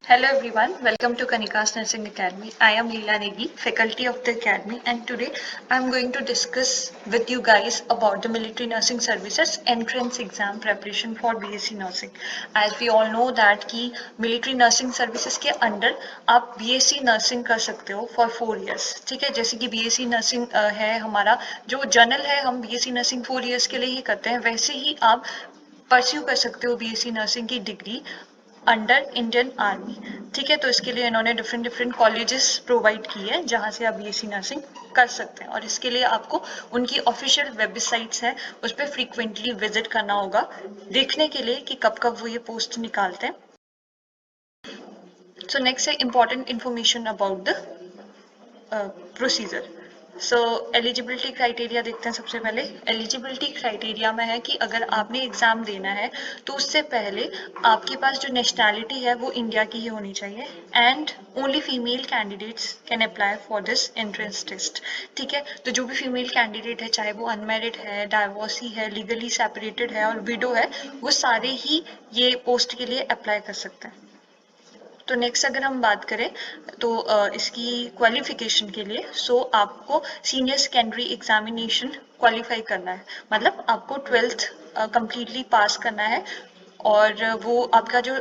Hello everyone, welcome to Kanika's Nursing Academy. I am Leela Negi, faculty of the academy, and today I am going to discuss with you guys about the military nursing services entrance exam preparation for BSc nursing. As we all know that कि military nursing services के अंदर आप BSc nursing कर सकते हो for 4 years. ठीक है, जैसे कि BSc nursing है हमारा जो जनरल है, हम BSc nursing 4 years के लिए ही करते हैं, वैसे ही आप परस्यू कर सकते हो BSc नर्सिंग की डिग्री अंडर इंडियन आर्मी। ठीक है, तो इसके लिए इन्होंने डिफरेंट कॉलेजेस प्रोवाइड की है जहां से आप बीएससी नर्सिंग कर सकते हैं, और इसके लिए आपको उनकी ऑफिशियल वेबसाइट्स है उस पर फ्रीक्वेंटली विजिट करना होगा देखने के लिए कि कब कब वो ये पोस्ट निकालते हैं। सो नेक्स्ट है important information about the procedure. So eligibility criteria देखते हैं। सबसे पहले एलिजिबिलिटी क्राइटेरिया में है कि अगर आपने एग्जाम देना है तो उससे पहले आपके पास जो नेशनैलिटी है वो इंडिया की ही होनी चाहिए, and only female candidates can apply for this entrance test. ठीक है, तो जो भी फीमेल कैंडिडेट है, चाहे वो अनमेरिड है, डाइवोर्सी है, लीगली सेपरेटेड है और विडो है, वो सारे ही ये पोस्ट के लिए अप्लाई कर सकते हैं। तो नेक्स्ट अगर हम बात करें तो इसकी क्वालिफिकेशन के लिए आपको सीनियर सेकेंडरी एग्जामिनेशन क्वालिफाई करना है, मतलब आपको 12th कंप्लीटली पास करना है, और वो आपका जो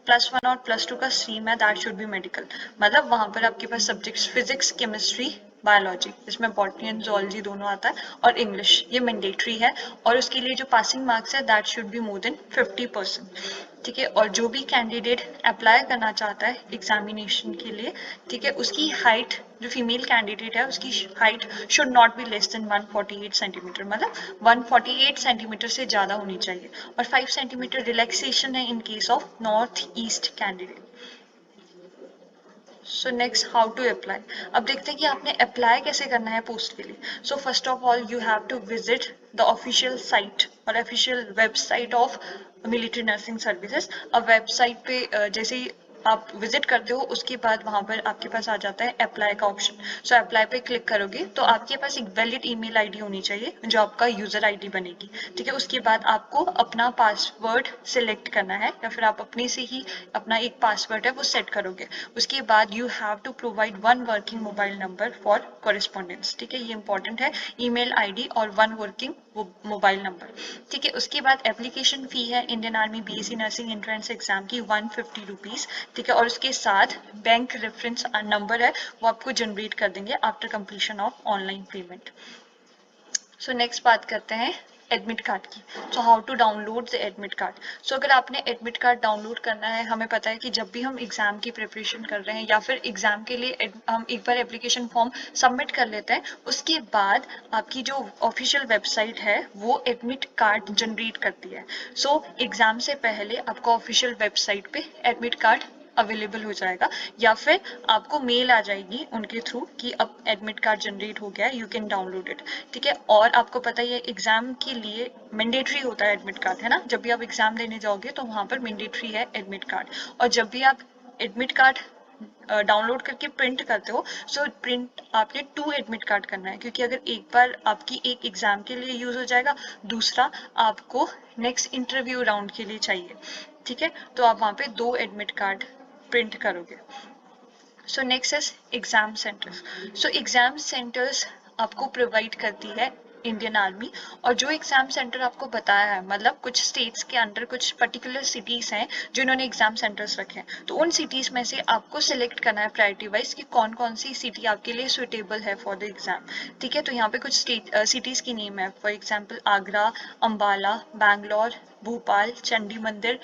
+1 और +2 का स्ट्रीम है दैट शुड बी मेडिकल, मतलब वहां पर आपके पास सब्जेक्ट्स फिजिक्स, केमिस्ट्री, बायोलॉजी, इसमें बॉटनी एंड जोलॉजी दोनों आता है, और इंग्लिश ये मैंडेटरी है, और उसके लिए जो पासिंग मार्क्स है that should be more than 50%। ठीक है, और जो भी कैंडिडेट अप्लाई करना चाहता है एग्जामिनेशन के लिए, ठीक है, उसकी हाइट, जो फीमेल कैंडिडेट है उसकी height should not be less than 148 centimetre, मतलब 148 सेंटीमीटर से ज़्यादा होनी चाहिए, और 5 सेंटीमीटर रिलैक्सेशन है in case of north east candidate. So next how to apply. अब देखते हैं कि आपने अप्लाई कैसे करना है पोस्ट के लिए। So first of all you have to visit the official site और official website of military nursing services. अब वेबसाइट पे जैसे ही आप विजिट करते हो उसके बाद वहां पर आपके पास आ जाता है अप्लाई का ऑप्शन। सो अप्लाई पे क्लिक करोगे तो आपके पास एक वैलिड ईमेल आईडी होनी चाहिए जो आपका यूजर आईडी बनेगी। ठीक है, उसके बाद आपको अपना पासवर्ड सिलेक्ट करना है, या फिर आप अपने से ही अपना एक पासवर्ड है वो सेट करोगे। उसके बाद you have to provide 1 working mobile number for correspondence. ठीक है, ये इंपॉर्टेंट है, ईमेल आईडी और 1 वर्किंग मोबाइल नंबर। ठीक है, उसके बाद एप्लीकेशन फी है Indian army BSc nursing entrance exam की 150 रुपीज। ठीक है, और उसके साथ बैंक रेफरेंस नंबर है वो आपको जनरेट कर देंगे after completion of online payment. So next बात करते हैं एडमिट कार्ड की। So how to download the admit card. So अगर आपने एडमिट कार्ड डाउनलोड करना है, हमें पता है कि जब भी हम एग्जाम की प्रिपरेशन कर रहे हैं या फिर एग्जाम के लिए हम एक बार एप्लीकेशन फॉर्म सबमिट कर लेते हैं, उसके बाद आपकी जो ऑफिशियल वेबसाइट है वो एडमिट कार्ड जनरेट करती है। सो एग्जाम से पहले आपको ऑफिशियल वेबसाइट पे एडमिट कार्ड अवेलेबल हो जाएगा, या फिर आपको मेल आ जाएगी उनके थ्रू कि अब एडमिट कार्ड जनरेट हो गया है, यू कैन डाउनलोड इट। ठीक है, और आपको पता ही है एग्जाम के लिए मैंडेटरी होता है एडमिट कार्ड, है ना, जब भी आप एग्जाम देने जाओगे तो वहां पर मैंडेटरी है एडमिट कार्ड। और जब भी आप एडमिट कार्ड डाउनलोड करके प्रिंट करते हो, सो प्रिंट आपने 2 एडमिट कार्ड करना है, क्योंकि अगर एक बार आपकी एक एग्जाम के लिए यूज हो जाएगा, दूसरा आपको नेक्स्ट इंटरव्यू राउंड के लिए चाहिए। ठीक है, तो आप वहां पे 2 एडमिट कार्ड प्रिंट करोगे। So next is exam centres. So exam centres आपको प्रोवाइड करती है इंडियन आर्मी, और जो एग्जाम सेंटर आपको बताया है, मतलब कुछ स्टेट्स के अंडर कुछ पर्टिकुलर सिटीज हैं जो इन्होंने एग्जाम सेंटर्स रखे हैं, तो उन सिटीज में से आपको सिलेक्ट करना है प्रायोरिटी वाइज कि कौन कौन सी सिटी आपके लिए सुटेबल है फॉर द एग्जाम। ठीक है, तो यहाँ पे कुछ सिटीज की नेम है, फॉर एग्जाम्पल आगरा, अम्बाला, बैंगलोर, भोपाल, चंडी मंदिर,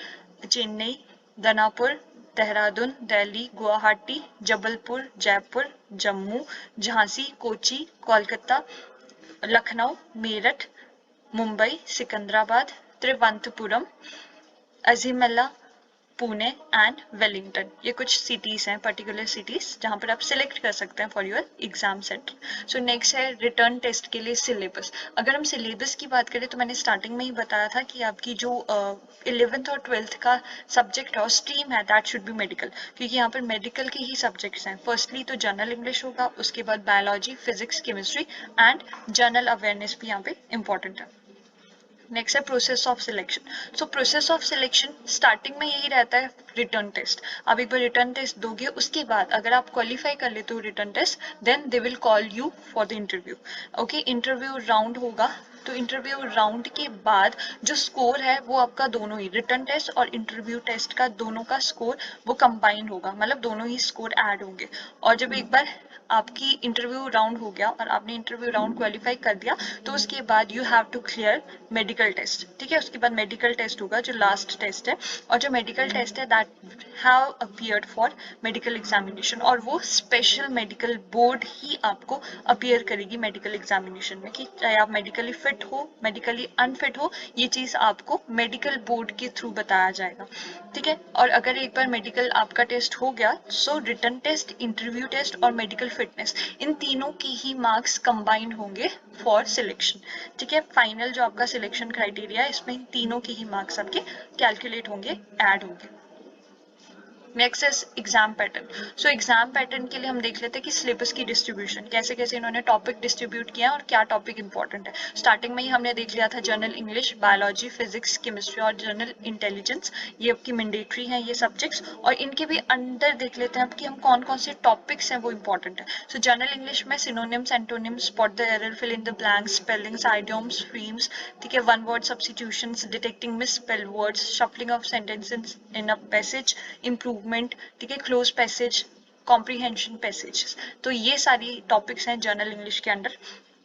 चेन्नई, दानापुर, देहरादून, दिल्ली, गुवाहाटी, जबलपुर, जयपुर, जम्मू, झांसी, कोची, कोलकाता, लखनऊ, मेरठ, मुंबई, सिकंदराबाद, त्रिवंतपुरम, अजीमला, पुणे एंड वेलिंगटन। ये कुछ सिटीज हैं, पर्टिकुलर सिटीज जहां पर आप सिलेक्ट कर सकते हैं for your exam centre. So next है रिटर्न टेस्ट के लिए सिलेबस। अगर हम सिलेबस की बात करें तो मैंने स्टार्टिंग में ही बताया था कि आपकी जो 11th और 12th का सब्जेक्ट है और स्ट्रीम है दैट शुड बी मेडिकल, क्योंकि यहाँ पर मेडिकल के ही सब्जेक्ट्स हैं। फर्स्टली तो जनरल इंग्लिश होगा, उसके बाद biology, physics, chemistry and general awareness भी यहाँ पे इंपॉर्टेंट है। नेक्स्ट है process of selection. So process of selection starting में यही रहता है रिटर्न टेस्ट। आप एक बार रिटर्न टेस्ट दोगे, उसके बाद अगर आप क्वालिफाई कर लेते हो written test, then they will call you for the interview. Okay, interview round होगा, तो इंटरव्यू राउंड के बाद जो स्कोर है वो आपका दोनों ही रिटर्न टेस्ट और इंटरव्यू टेस्ट का दोनों का स्कोर वो कंबाइन होगा, मतलब दोनों ही स्कोर ऐड होंगे। और जब एक बार आपकी इंटरव्यू राउंड हो गया और आपने इंटरव्यू राउंड क्वालिफाई कर दिया, तो उसके बाद you have to clear medical test. ठीक है, उसके बाद मेडिकल टेस्ट होगा जो लास्ट टेस्ट है, और जो मेडिकल टेस्ट है that have appeared for medical examination, और वो स्पेशल मेडिकल बोर्ड ही आपको अपीयर करेगी मेडिकल एग्जामिनेशन में, कि चाहे आप मेडिकली फिट हो मेडिकली अनफिट हो, ये चीज आपको मेडिकल बोर्ड के थ्रू बताया जाएगा। ठीक है, और अगर एक बार मेडिकल आपका टेस्ट हो गया, सो रिटन टेस्ट, इंटरव्यू टेस्ट और मेडिकल फिटनेस, इन तीनों की ही मार्क्स कंबाइंड होंगे फॉर सिलेक्शन। ठीक है, फाइनल जो आपका सिलेक्शन क्राइटेरिया है, इसमें इन तीनों की ही मार्क्स आपके कैलकुलेट होंगे, ऐड होंगे। Next is exam pattern. So exam pattern के लिए हम देख लेते हैं कि सिलेबस की डिस्ट्रीब्यूशन कैसे कैसे इन्होंने टॉपिक डिस्ट्रीब्यूट किया और क्या टॉपिक इंपॉर्टेंट है। स्टार्टिंग में ही हमने देख लिया था general English, biology, physics, chemistry और जनरल इंटेलिजेंस, ये आपकी मैंडेटरी हैं ये सब्जेक्ट्स, और इनके भी अंदर देख लेते हैं कि हम कौन कौन से टॉपिक्स हैं वो इंपॉर्टेंट है। सो जनरल इंग्लिश में synonyms, antonyms, spot the error, fill in the blanks, spellings, idioms, frames, ठीक है, one word substitutions, detecting misspelled words, shuffling of sentences in a passage, improvement, ठीक है, क्लोज पैसेज, कॉम्प्रीहेंशन पैसेज। तो ये सारी topics हैं general English के under.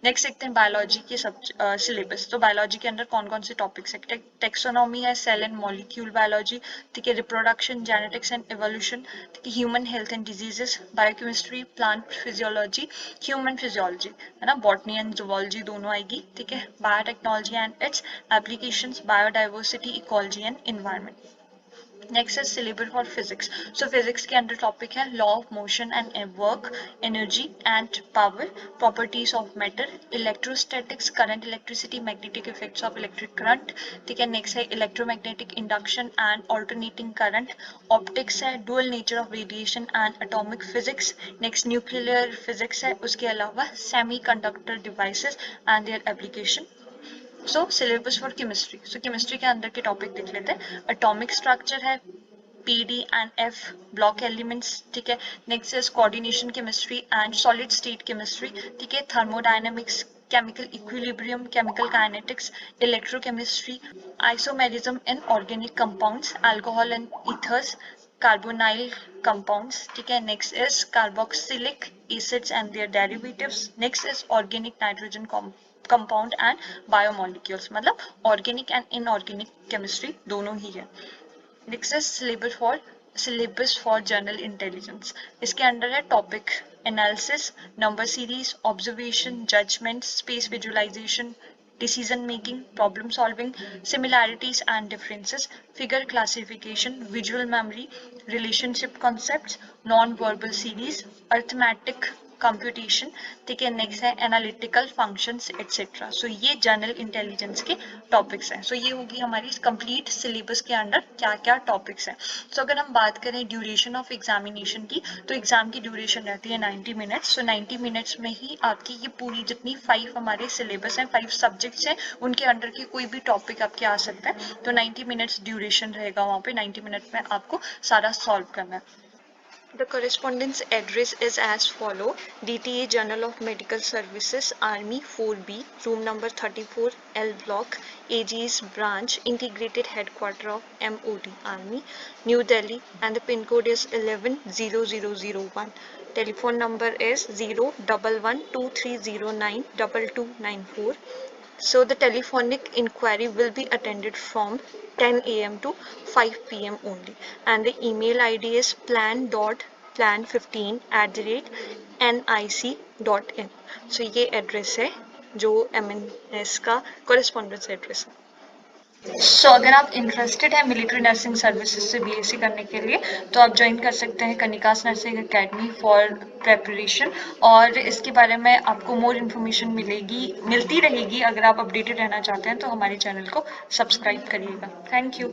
Next देखते हैं बायोलॉजी के सब सिलेबस। तो बायोलॉजी के अंदर कौन कौन से टॉपिक्स है, टेक्सोनॉमी है, सेल एंड मॉलिक्यूल बायोलॉजी, ठीक है, रिप्रोडक्शन, जेनेटिक्स एंड एवोल्यूशन, ठीक है, human health and diseases, biochemistry, plant physiology, human physiology, है ना, बॉटनी एंड जूलॉजी दोनों आएगी, ठीक है, biotechnology and it's applications, biodiversity, ecology and environment. Next is syllabus for physics. So physics के अंदर टॉपिक है law of motion and work, energy and power, properties of matter, electrostatics, current, electricity, magnetic effects of electric current, ठीक है। Next है electromagnetic induction and alternating current, optics है, dual nature of radiation and atomic physics, next nuclear physics है, उसके अलावा semiconductor devices and their application। So syllabus for chemistry. So chemistry के अंदर के टॉपिक देख लेते हैं। एटॉमिक स्ट्रक्चर है, PD and F, block elements, ठीक है। Next is coordination chemistry and solid state chemistry, ठीक है, thermodynamics, chemical equilibrium, chemical kinetics, electrochemistry, isomerism in organic compounds, alcohol and ethers, carbonyl compounds, ठीक है। Next is carboxylic acids and their derivatives. Next is organic nitrogen compound and biomolecules, मतलब organic and inorganic chemistry दोनों ही है। Next is syllabus for general intelligence. इसके under है topic analysis, number series, observation, judgement, space visualization, decision making, problem solving, similarities and differences, figure classification, visual memory, relationship concepts, non-verbal series, arithmetic computation, ठीक है। Next है analytical functions etcetera. सो ये general intelligence के topics हैं। सो ये होगी हमारी complete syllabus के अंडर क्या क्या टॉपिक्स हैं। सो अगर हम बात करें ड्यूरेशन ऑफ एग्जामिनेशन की, तो एग्जाम की ड्यूरेशन रहती है 90 मिनट्स। सो 90 मिनट्स में ही आपकी ये पूरी जितनी 5 हमारे सिलेबस हैं, 5 सब्जेक्ट्स हैं, उनके अंडर की कोई भी टॉपिक आपके आ सकता है। तो 90 मिनट्स ड्यूरेशन रहेगा वहाँ पे, 90 मिनट में आपको सारा सॉल्व करना है। The correspondence address is as follow: DTA Journal of Medical Services, Army 4B, room number 34, L block, AG's branch, integrated headquarter of MOD Army, New Delhi, and the pin code is 110001. Telephone number is 01123092294. So the telephonic inquiry will be attended from 10 a.m. to 5 p.m. only, and the email ID is plan.15@nic.in. So ये address है जो MNS का correspondence address है। सो अगर आप interested हैं military nursing services से BSc करने के लिए, तो आप ज्वाइन कर सकते हैं Kanika's nursing academy for preparation, और इसके बारे में आपको मोर इन्फॉर्मेशन मिलती रहेगी। अगर आप अपडेटेड रहना चाहते हैं तो हमारे चैनल को सब्सक्राइब करिएगा। Thank you.